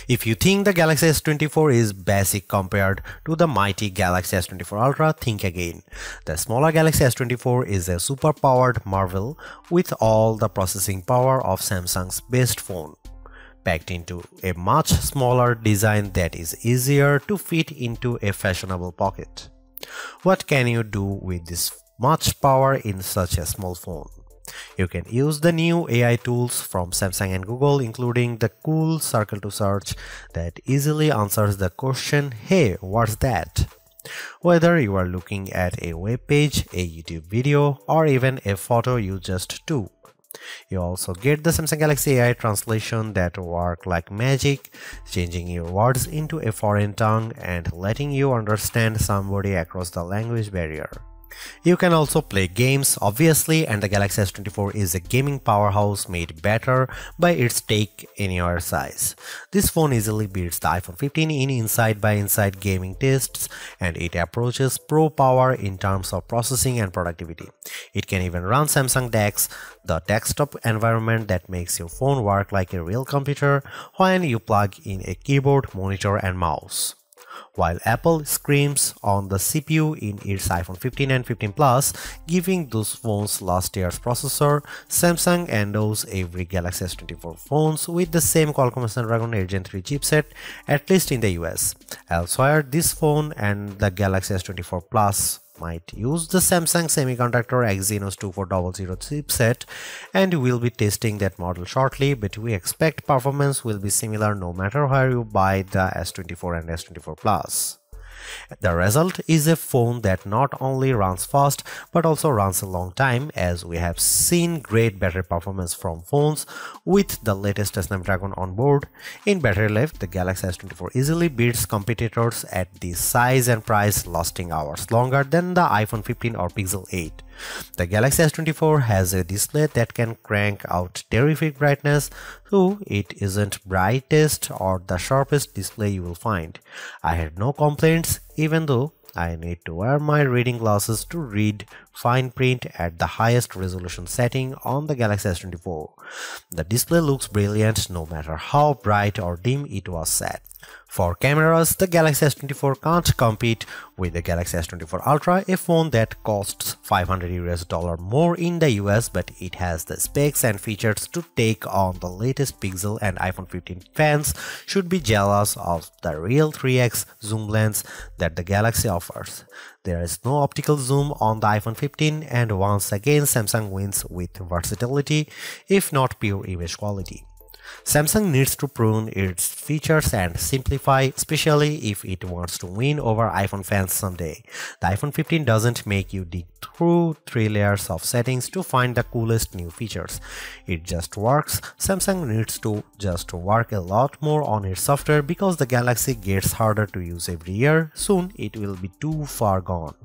If you think the Galaxy S24 is basic compared to the mighty Galaxy S24 Ultra, think again. The smaller Galaxy S24 is a super-powered marvel with all the processing power of Samsung's best phone, packed into a much smaller design that is easier to fit into a fashionable pocket. What can you do with this much power in such a small phone? You can use the new AI tools from Samsung and Google, including the cool circle to search that easily answers the question, "Hey, what's that?" Whether you are looking at a web page, a YouTube video, or even a photo you just took. You also get the Samsung Galaxy AI translation that work like magic, changing your words into a foreign tongue and letting you understand somebody across the language barrier. You can also play games, obviously, and the Galaxy S24 is a gaming powerhouse made better by its take-anywhere size. This phone easily beats the iPhone 15 in inside-by-inside gaming tests, and it approaches pro power in terms of processing and productivity. It can even run Samsung DeX, the desktop environment that makes your phone work like a real computer when you plug in a keyboard, monitor, and mouse. While Apple screams on the CPU in its iPhone 15 and 15 Plus, giving those phones last year's processor, Samsung endows every Galaxy S24 phones with the same Qualcomm Snapdragon 8 Gen 3 chipset, at least in the US. Elsewhere, this phone and the Galaxy S24 Plus might use the Samsung Semiconductor Exynos 2400 chipset, and we'll be testing that model shortly, but we expect performance will be similar no matter where you buy the S24 and S24 Plus. The result is a phone that not only runs fast but also runs a long time, as we have seen great battery performance from phones with the latest Snapdragon on board. In battery life, the Galaxy S24 easily beats competitors at this size and price, lasting hours longer than the iPhone 15 or Pixel 8. The Galaxy S24 has a display that can crank out terrific brightness, though it isn't brightest or the sharpest display you will find. I had no complaints, even though I need to wear my reading glasses to read fine print at the highest resolution setting on the Galaxy S24. The display looks brilliant no matter how bright or dim it was set. For cameras, the Galaxy S24 can't compete with the Galaxy S24 Ultra, a phone that costs $500 more in the US, but it has the specs and features to take on the latest Pixel and iPhone 15 fans should be jealous of the real 3x zoom lens that the Galaxy offers. There is no optical zoom on the iPhone 15, and once again Samsung wins with versatility, if not pure image quality. Samsung needs to prune its features and simplify, especially if it wants to win over iPhone fans someday. The iPhone 15 doesn't make you dig through 3 layers of settings to find the coolest new features. It just works. Samsung needs to just work a lot more on its software because the Galaxy gets harder to use every year. Soon it will be too far gone.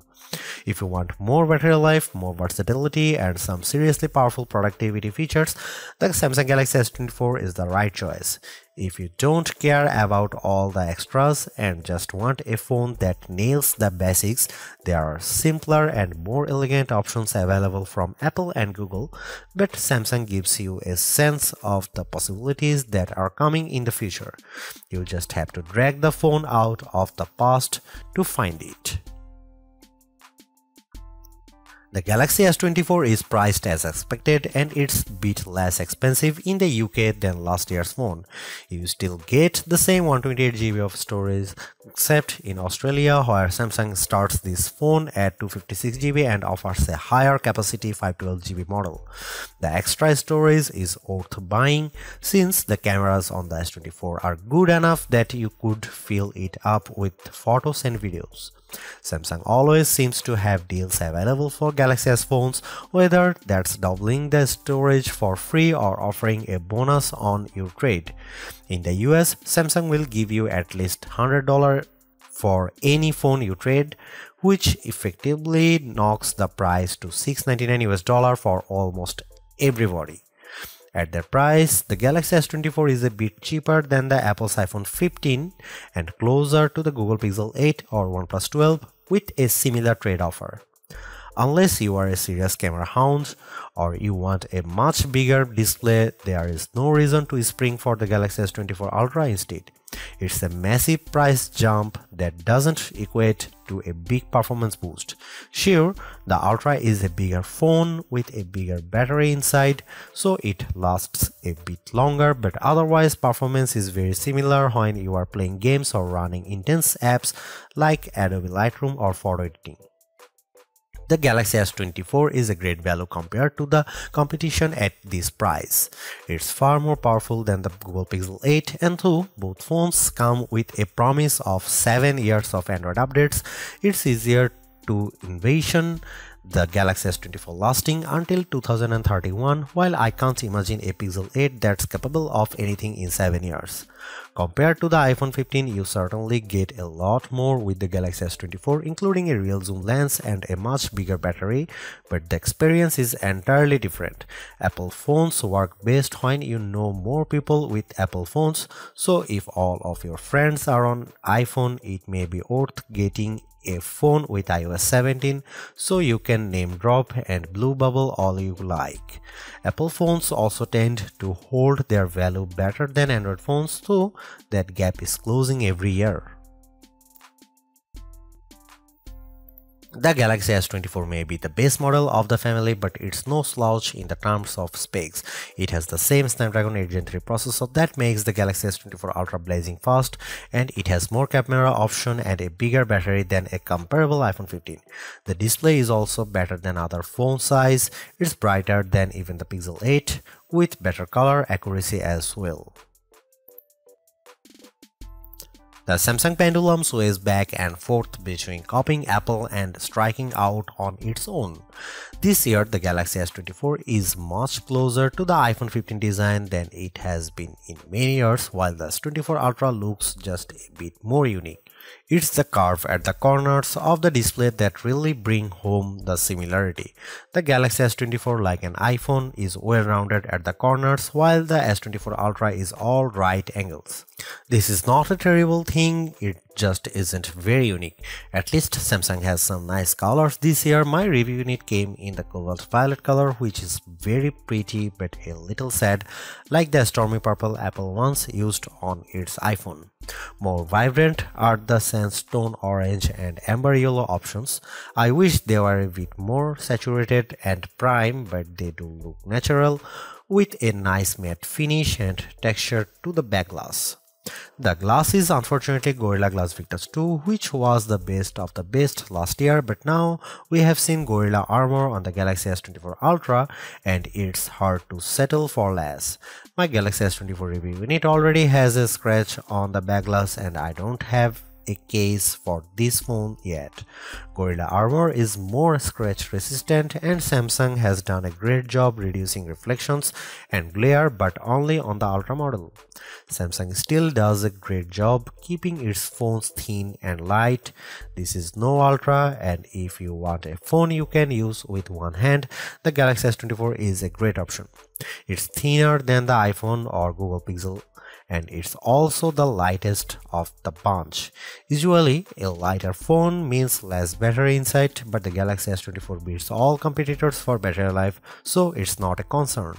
If you want more battery life, more versatility, and some seriously powerful productivity features, the Samsung Galaxy S24 is the right choice. If you don't care about all the extras and just want a phone that nails the basics, there are simpler and more elegant options available from Apple and Google, but Samsung gives you a sense of the possibilities that are coming in the future. You just have to drag the phone out of the past to find it. The Galaxy S24 is priced as expected, and it's a bit less expensive in the UK than last year's phone. You still get the same 128GB of storage, except in Australia, where Samsung starts this phone at 256GB and offers a higher capacity 512GB model. The extra storage is worth buying since the cameras on the S24 are good enough that you could fill it up with photos and videos. Samsung always seems to have deals available for Galaxy S phones, whether that's doubling the storage for free or offering a bonus on your trade. In the US, Samsung will give you at least $100 for any phone you trade, which effectively knocks the price to $699 for almost everybody. At that price, the Galaxy S24 is a bit cheaper than the Apple's iPhone 15 and closer to the Google Pixel 8 or OnePlus 12 with a similar trade offer. Unless you are a serious camera hound or you want a much bigger display, there is no reason to spring for the Galaxy S24 Ultra instead. It's a massive price jump that doesn't equate to a big performance boost. Sure, the Ultra is a bigger phone with a bigger battery inside, so it lasts a bit longer, but otherwise performance is very similar when you are playing games or running intense apps like Adobe Lightroom or photo editing. The Galaxy S24 is a great value compared to the competition at this price. It's far more powerful than the Google Pixel 8, and though both phones come with a promise of 7 years of Android updates, it's easier to envision the Galaxy S24 lasting until 2031, while I can't imagine a Pixel 8 that's capable of anything in 7 years. Compared to the iPhone 15, you certainly get a lot more with the Galaxy S24, including a real zoom lens and a much bigger battery, but the experience is entirely different. Apple phones work best when you know more people with Apple phones, so if all of your friends are on iPhone, it may be worth getting a phone with iOS 17 so you can name drop and blue bubble all you like. Apple phones also tend to hold their value better than Android phones, so that gap is closing every year. The Galaxy S24 may be the base model of the family, but it's no slouch in the terms of specs. It has the same Snapdragon 8 Gen 3 processor that makes the Galaxy S24 Ultra blazing fast, and it has more camera option and a bigger battery than a comparable iPhone 15. The display is also better than other phone size. It's brighter than even the Pixel 8, with better color accuracy as well. The Samsung pendulum sways back and forth between copying Apple and striking out on its own. This year, the Galaxy S24 is much closer to the iPhone 15 design than it has been in many years, while the S24 Ultra looks just a bit more unique. It's the curve at the corners of the display that really bring home the similarity. The Galaxy S24, like an iPhone, is well-rounded at the corners, while the S24 Ultra is all right angles. This is not a terrible thing, it just isn't very unique. At least Samsung has some nice colors this year. My review unit came in the cobalt violet color, which is very pretty but a little sad, like the stormy purple Apple once used on its iPhone. More vibrant are the sandstone orange and amber yellow options. I wish they were a bit more saturated and prime, but they do look natural with a nice matte finish and texture to the back glass. The glass is unfortunately Gorilla Glass Victus 2, which was the best of the best last year, but now we have seen Gorilla Armor on the Galaxy S24 Ultra and it's hard to settle for less. My Galaxy S24 review unit already has a scratch on the back glass and I don't have a case for this phone yet. Gorilla Armor is more scratch resistant and Samsung has done a great job reducing reflections and glare, but only on the Ultra model. Samsung still does a great job keeping its phones thin and light. This is no Ultra, and if you want a phone you can use with one hand, the Galaxy S24 is a great option. It's thinner than the iPhone or Google Pixel, and it's also the lightest of the bunch. Usually, a lighter phone means less battery inside, but the Galaxy S24 beats all competitors for battery life, so it's not a concern.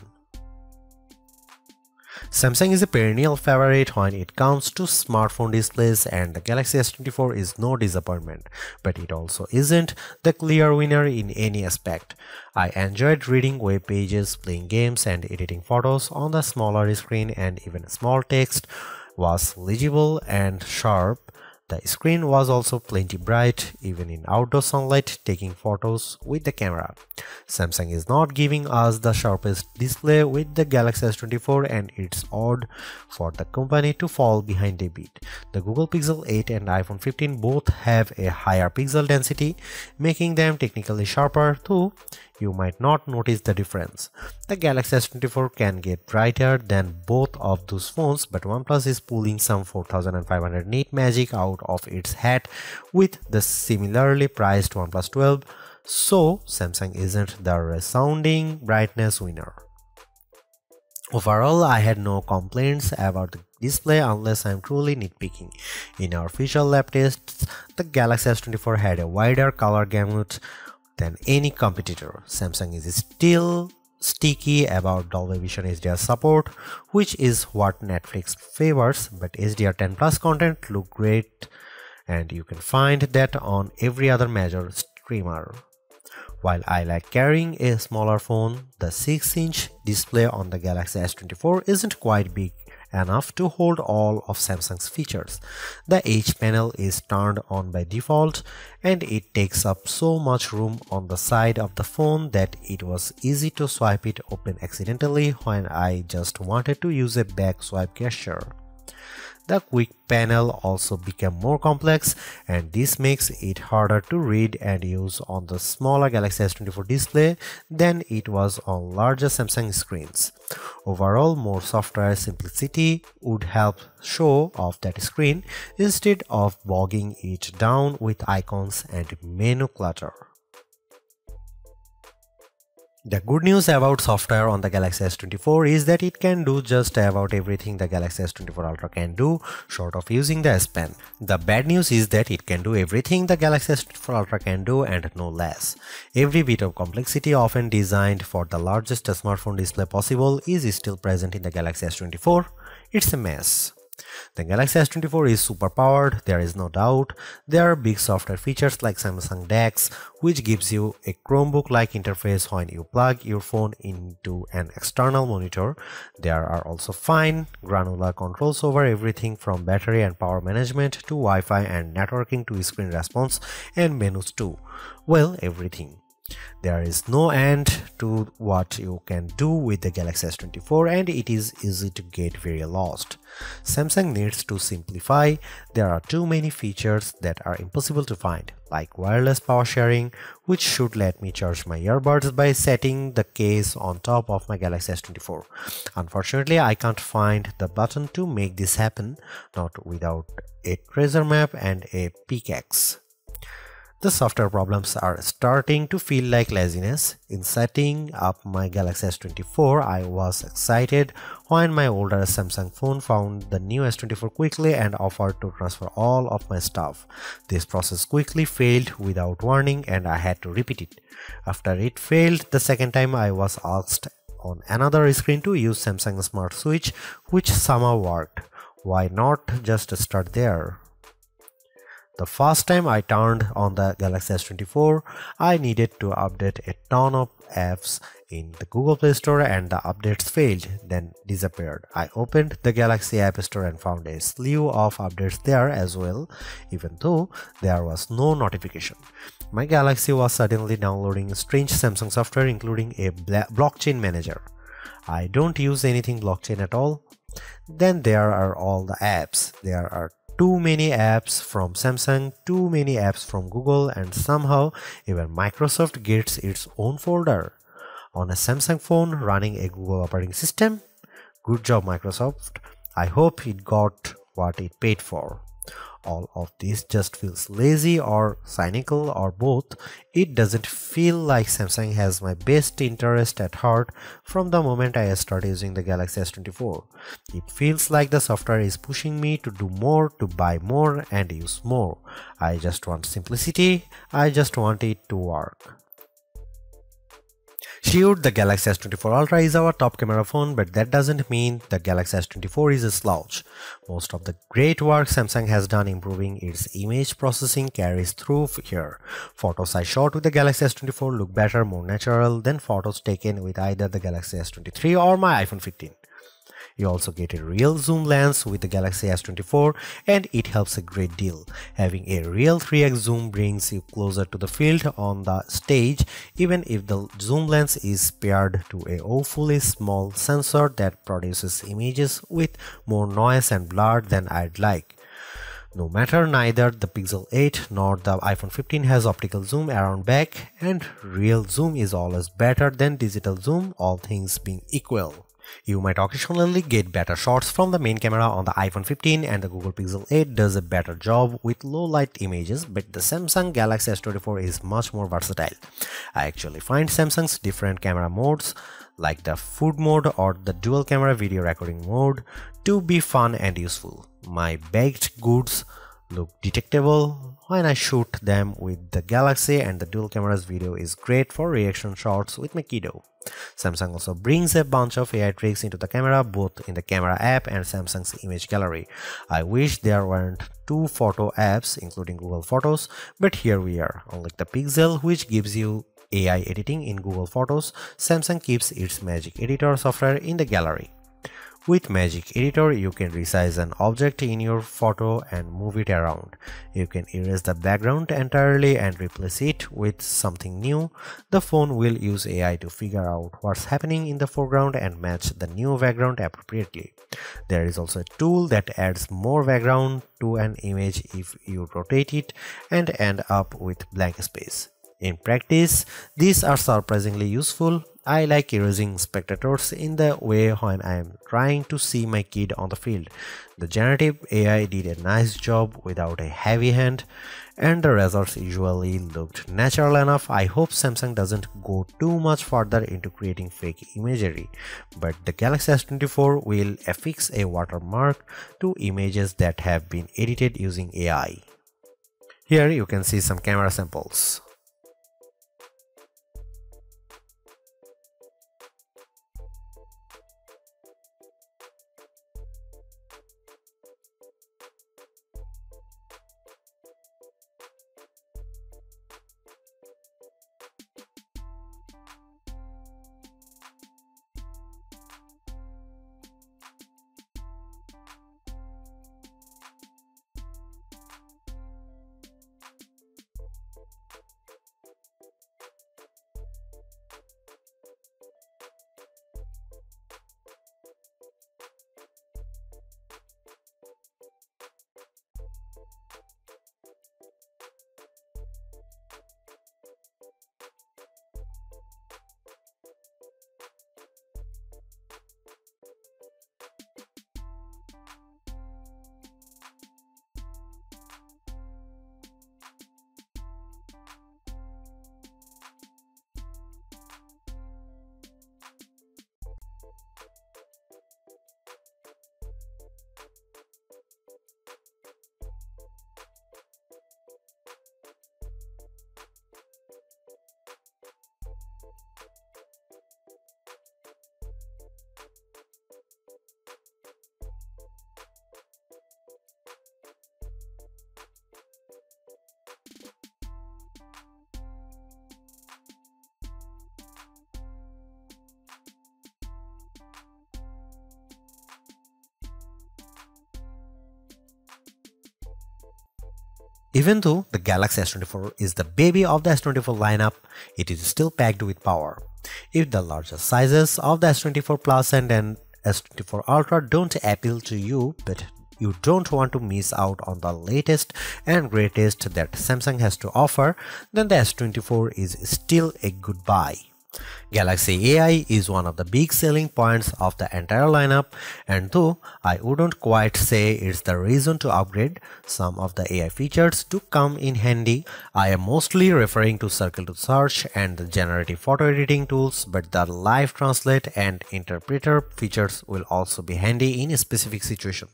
Samsung is a perennial favorite when it comes to smartphone displays, and the Galaxy S24 is no disappointment, but it also isn't the clear winner in any aspect. I enjoyed reading web pages, playing games, and editing photos on the smaller screen, and even small text was legible and sharp. The screen was also plenty bright, even in outdoor sunlight, taking photos with the camera. Samsung is not giving us the sharpest display with the Galaxy S24, and it's odd for the company to fall behind a bit. The Google Pixel 8 and iPhone 15 both have a higher pixel density, making them technically sharper, though you might not notice the difference. The Galaxy S24 can get brighter than both of those phones, but OnePlus is pulling some 4500 nit magic out of its hat with the similarly priced OnePlus 12, so Samsung isn't the resounding brightness winner. Overall, I had no complaints about the display unless I'm truly nitpicking. In our official lab tests, the Galaxy S24 had a wider color gamut than any competitor. Samsung is still sticky about Dolby Vision HDR support, which is what Netflix favors, but HDR10 Plus content look great and you can find that on every other major streamer. While I like carrying a smaller phone, the 6-inch display on the Galaxy S24 isn't quite big enough to hold all of Samsung's features. The H panel is turned on by default and it takes up so much room on the side of the phone that it was easy to swipe it open accidentally when I just wanted to use a back swipe gesture. The quick panel also became more complex and this makes it harder to read and use on the smaller Galaxy S24 display than it was on larger Samsung screens. Overall, more software simplicity would help show off that screen instead of bogging it down with icons and menu clutter. The good news about software on the Galaxy S24 is that it can do just about everything the Galaxy S24 Ultra can do, short of using the S Pen. The bad news is that it can do everything the Galaxy S24 Ultra can do and no less. Every bit of complexity often designed for the largest smartphone display possible is still present in the Galaxy S24. It's a mess. The Galaxy S24 is super powered, there is no doubt. There are big software features like Samsung DeX, which gives you a Chromebook-like interface when you plug your phone into an external monitor. There are also fine, granular controls over everything from battery and power management to Wi-Fi and networking to screen response and menus too. Well, everything. There is no end to what you can do with the Galaxy S24 and it is easy to get very lost. Samsung needs to simplify. There are too many features that are impossible to find, like wireless power sharing, which should let me charge my earbuds by setting the case on top of my Galaxy S24. Unfortunately, I can't find the button to make this happen, not without a treasure map and a pickaxe. The software problems are starting to feel like laziness. In setting up my Galaxy S24, I was excited when my older Samsung phone found the new S24 quickly and offered to transfer all of my stuff. This process quickly failed without warning and I had to repeat it. After it failed the second time, I was asked on another screen to use Samsung Smart Switch, which somehow worked. Why not just start there? The first time I turned on the Galaxy S24, I needed to update a ton of apps in the Google Play Store and the updates failed, then disappeared. I opened the Galaxy App Store and found a slew of updates there as well, even though there was no notification. My Galaxy was suddenly downloading strange Samsung software including a blockchain manager. I don't use anything blockchain at all. Then there are all the apps. There are too many apps from Samsung, too many apps from Google, and somehow even Microsoft gets its own folder. On a Samsung phone running a Google operating system? Good job, Microsoft. I hope it got what it paid for. All of this just feels lazy or cynical or both. It doesn't feel like Samsung has my best interest at heart from the moment I started using the Galaxy S24. It feels like the software is pushing me to do more, to buy more and use more. I just want simplicity. I just want it to work. Sure, the Galaxy S24 Ultra is our top camera phone, but that doesn't mean the Galaxy S24 is a slouch. Most of the great work Samsung has done improving its image processing carries through here. Photos I shot with the Galaxy S24 look better, more natural than photos taken with either the Galaxy S23 or my iPhone 15. You also get a real zoom lens with the Galaxy S24 and it helps a great deal. Having a real 3x zoom brings you closer to the field on the stage, even if the zoom lens is paired to a awfully small sensor that produces images with more noise and blur than I'd like. No matter, neither the Pixel 8 nor the iPhone 15 has optical zoom around back, and real zoom is always better than digital zoom, all things being equal. You might occasionally get better shots from the main camera on the iPhone 15 and the Google Pixel 8 does a better job with low light images, but the Samsung Galaxy S24 is much more versatile. I actually find Samsung's different camera modes like the food mode or the dual camera video recording mode to be fun and useful. My baked goods look detectable when I shoot them with the Galaxy, and the dual cameras video is great for reaction shots with my kiddo. Samsung also brings a bunch of AI tricks into the camera, both in the camera app and Samsung's image gallery. I wish there weren't two photo apps including Google Photos, but here we are. Unlike the Pixel, which gives you AI editing in Google Photos, Samsung keeps its Magic Editor software in the gallery. With Magic Editor, you can resize an object in your photo and move it around. You can erase the background entirely and replace it with something new. The phone will use AI to figure out what's happening in the foreground and match the new background appropriately. There is also a tool that adds more background to an image if you rotate it and end up with blank space. In practice, these are surprisingly useful. I like erasing spectators in the way when I am trying to see my kid on the field. The generative AI did a nice job without a heavy hand, and the results usually looked natural enough. I hope Samsung doesn't go too much further into creating fake imagery, but the Galaxy S24 will affix a watermark to images that have been edited using AI. Here you can see some camera samples. Even though the Galaxy S24 is the baby of the S24 lineup, it is still packed with power. If the larger sizes of the S24 Plus and S24 Ultra don't appeal to you, but you don't want to miss out on the latest and greatest that Samsung has to offer, then the S24 is still a good buy. Galaxy AI is one of the big selling points of the entire lineup, and though I wouldn't quite say it's the reason to upgrade, some of the AI features do come in handy. I am mostly referring to Circle to Search and the generative photo editing tools, but the Live Translate and Interpreter features will also be handy in a specific situation.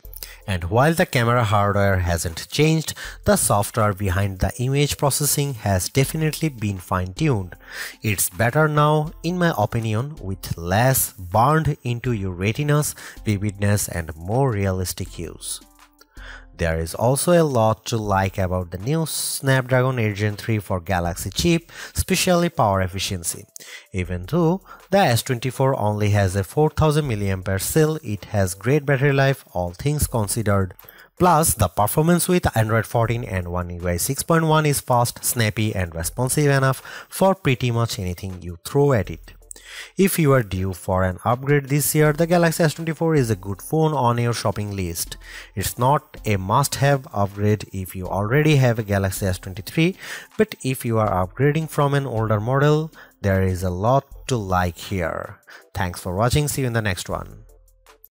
And while the camera hardware hasn't changed, the software behind the image processing has definitely been fine-tuned. It's better now, in my opinion, with less burned into your retinas, vividness, and more realistic hues. There is also a lot to like about the new Snapdragon 8 Gen 3 for Galaxy chip, especially power efficiency. Even though the S24 only has a 4000 mAh cell, it has great battery life, all things considered. Plus, the performance with Android 14 and One UI 6.1 is fast, snappy, and responsive enough for pretty much anything you throw at it. If you are due for an upgrade this year, the Galaxy S24 is a good phone on your shopping list. It's not a must-have upgrade if you already have a Galaxy S23, but if you are upgrading from an older model, there is a lot to like here. Thanks for watching, see you in the next one.